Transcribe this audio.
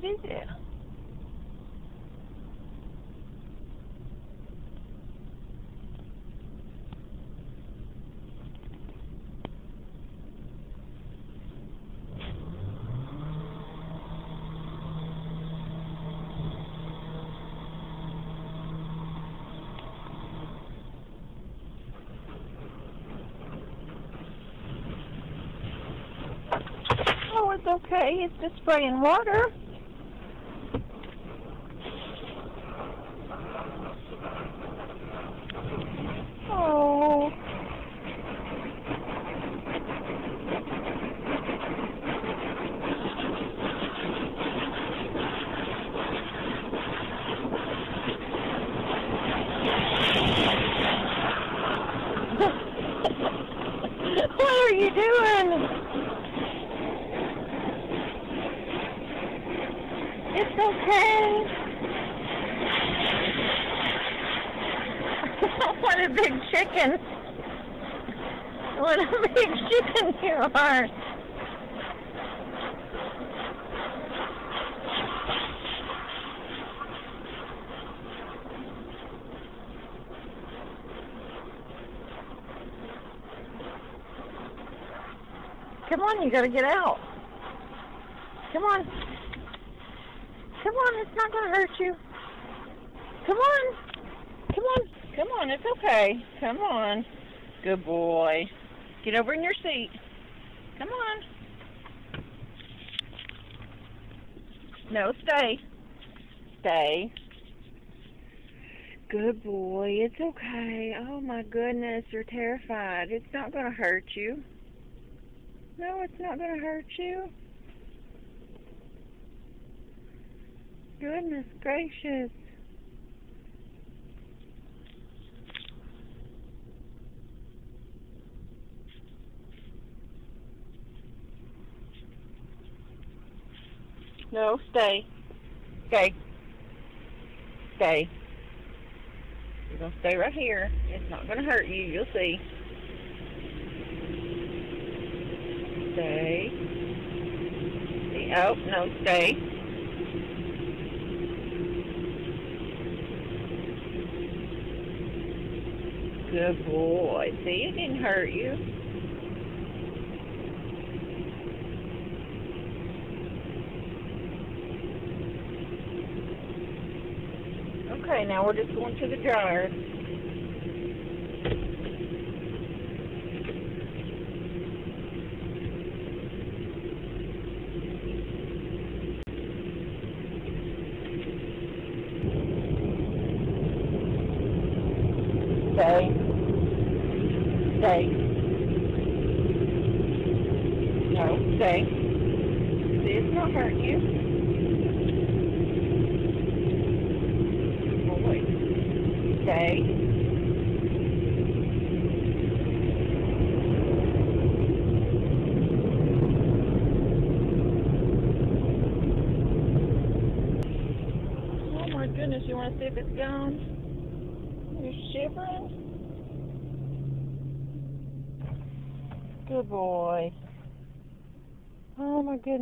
What is it? Oh, it's okay. It's just spraying water. Oh. What are you doing? It's okay. What a big chicken. What a big chicken you are. Come on, you gotta get out. Come on. Come on, it's not gonna hurt you. Come on. Come on. Come on, it's okay. Come on. Good boy. Get over in your seat. Come on. No, stay. Stay. Good boy. It's okay. Oh my goodness, you're terrified. It's not going to hurt you. No, it's not going to hurt you. Goodness gracious. No, stay. Stay. Stay. You're going to stay right here. It's not going to hurt you. You'll see. Stay. Oh, no, stay. Good boy. See, it didn't hurt you. Okay, now we're just going to the dryer. Stay. Stay. No, stay. See, it's not hurting you. Boy. Stay. Oh my goodness, you want to see if it's gone? You're shivering? Good boy. Oh my goodness.